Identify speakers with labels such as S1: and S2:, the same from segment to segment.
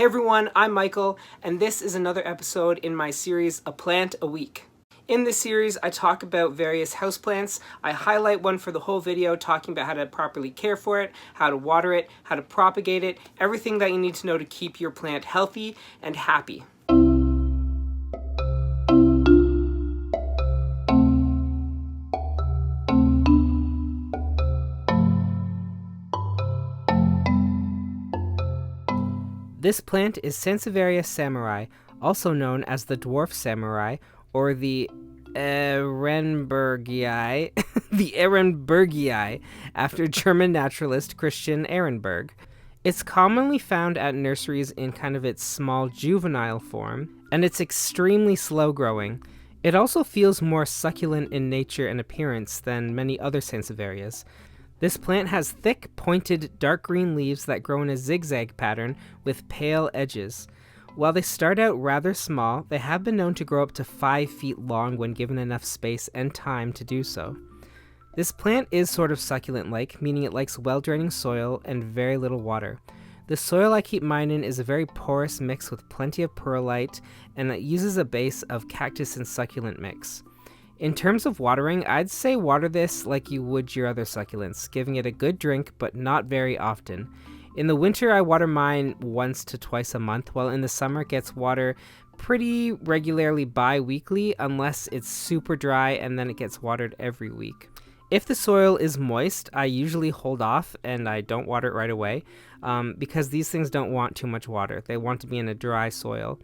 S1: Hey everyone, I'm Michael, and this is another episode in my series, A Plant a Week. In this series, I talk about various houseplants. I highlight one for the whole video, talking about how to properly care for it, how to water it, how to propagate it, everything that you need to know to keep your plant healthy and happy. This plant is Sansevieria samurai, also known as the dwarf samurai, or the Ehrenbergii, after German naturalist Christian Ehrenberg. It's commonly found at nurseries in kind of its small juvenile form, and it's extremely slow growing. It also feels more succulent in nature and appearance than many other Sansevierias. This plant has thick, pointed, dark green leaves that grow in a zigzag pattern with pale edges. While they start out rather small, they have been known to grow up to 5 feet long when given enough space and time to do so. This plant is sort of succulent-like, meaning it likes well-draining soil and very little water. The soil I keep mine in is a very porous mix with plenty of perlite, and it uses a base of cactus and succulent mix. In terms of watering, I'd say water this like you would your other succulents, giving it a good drink, but not very often. In the winter, I water mine once to twice a month, while in the summer it gets water pretty regularly bi-weekly, unless it's super dry and then it gets watered every week. If the soil is moist, I usually hold off and I don't water it right away, because these things don't want too much water. They want to be in a dry soil.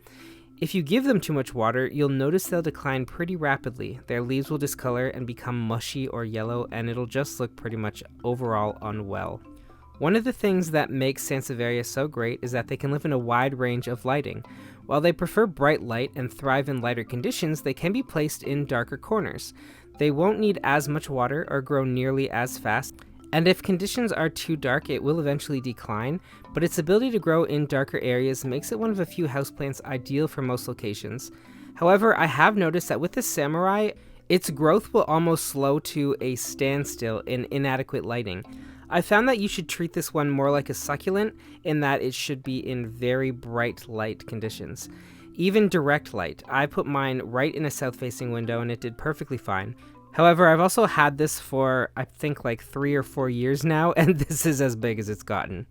S1: If you give them too much water, you'll notice they'll decline pretty rapidly. Their leaves will discolor and become mushy or yellow, and it'll just look pretty much overall unwell. One of the things that makes Sansevieria so great is that they can live in a wide range of lighting. While they prefer bright light and thrive in lighter conditions, they can be placed in darker corners. They won't need as much water or grow nearly as fast, and if conditions are too dark, it will eventually decline, but its ability to grow in darker areas makes it one of a few houseplants ideal for most locations. However, I have noticed that with the samurai, its growth will almost slow to a standstill in inadequate lighting. I found that you should treat this one more like a succulent, in that it should be in very bright light conditions. Even direct light. I put mine right in a south-facing window and it did perfectly fine. However, I've also had this for, I think, like 3 or 4 years now, and this is as big as it's gotten.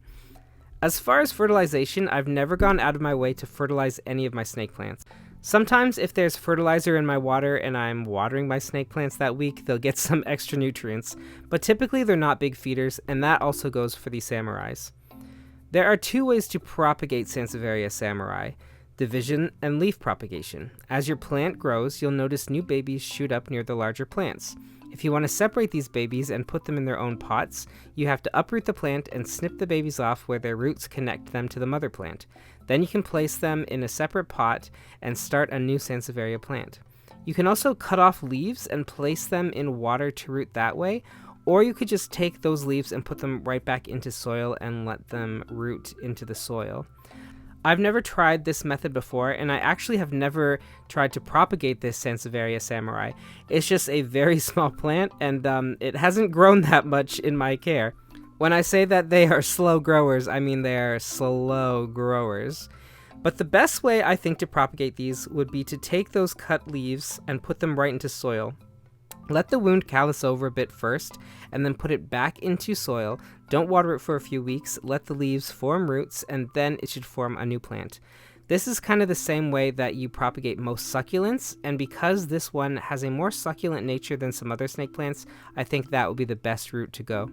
S1: As far as fertilization, I've never gone out of my way to fertilize any of my snake plants. Sometimes, if there's fertilizer in my water and I'm watering my snake plants that week, they'll get some extra nutrients, but typically they're not big feeders, and that also goes for these samurais. There are 2 ways to propagate Sansevieria samurai: division and leaf propagation. As your plant grows, you'll notice new babies shoot up near the larger plants. If you want to separate these babies and put them in their own pots, you have to uproot the plant and snip the babies off where their roots connect them to the mother plant. Then you can place them in a separate pot and start a new Sansevieria plant. You can also cut off leaves and place them in water to root that way, or you could just take those leaves and put them right back into soil and let them root into the soil. I've never tried this method before, and I actually have never tried to propagate this Sansevieria samurai. It's just a very small plant, and it hasn't grown that much in my care. When I say that they are slow growers, I mean they are slow growers. But the best way I think to propagate these would be to take those cut leaves and put them right into soil. Let the wound callus over a bit first, and then put it back into soil. Don't water it for a few weeks, let the leaves form roots, and then it should form a new plant. This is kind of the same way that you propagate most succulents, and because this one has a more succulent nature than some other snake plants, I think that would be the best route to go.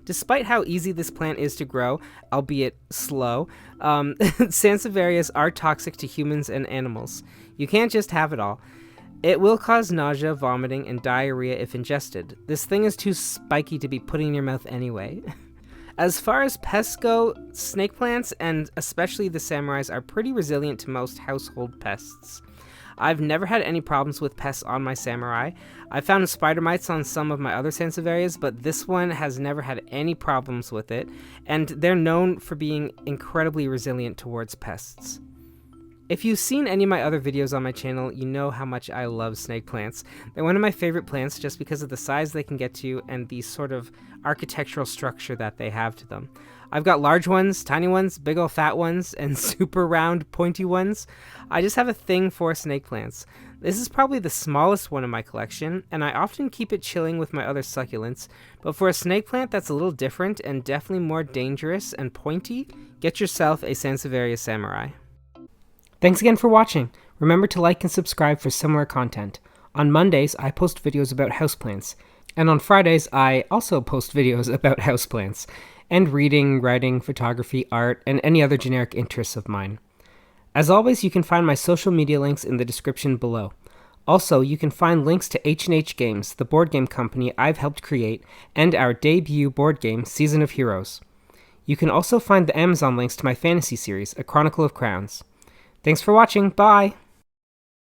S1: Despite how easy this plant is to grow, albeit slow, Sansevierias are toxic to humans and animals. You can't just have it all. It will cause nausea, vomiting, and diarrhea if ingested. This thing is too spiky to be putting in your mouth anyway. As far as pests go, snake plants, and especially the samurais, are pretty resilient to most household pests. I've never had any problems with pests on my samurai. I found spider mites on some of my other Sansevierias, but this one has never had any problems with it, and they're known for being incredibly resilient towards pests. If you've seen any of my other videos on my channel, you know how much I love snake plants. They're one of my favorite plants just because of the size they can get to and the sort of architectural structure that they have to them. I've got large ones, tiny ones, big ol' fat ones, and super round, pointy ones. I just have a thing for snake plants. This is probably the smallest one in my collection, and I often keep it chilling with my other succulents, but for a snake plant that's a little different and definitely more dangerous and pointy, get yourself a Sansevieria samurai. Thanks again for watching. Remember to like and subscribe for similar content. On Mondays, I post videos about houseplants, and on Fridays, I also post videos about houseplants, and reading, writing, photography, art, and any other generic interests of mine. As always, you can find my social media links in the description below. Also, you can find links to H&H Games, the board game company I've helped create, and our debut board game, Season of Heroes. You can also find the Amazon links to my fantasy series, A Chronicle of Crowns. Thanks for watching, bye!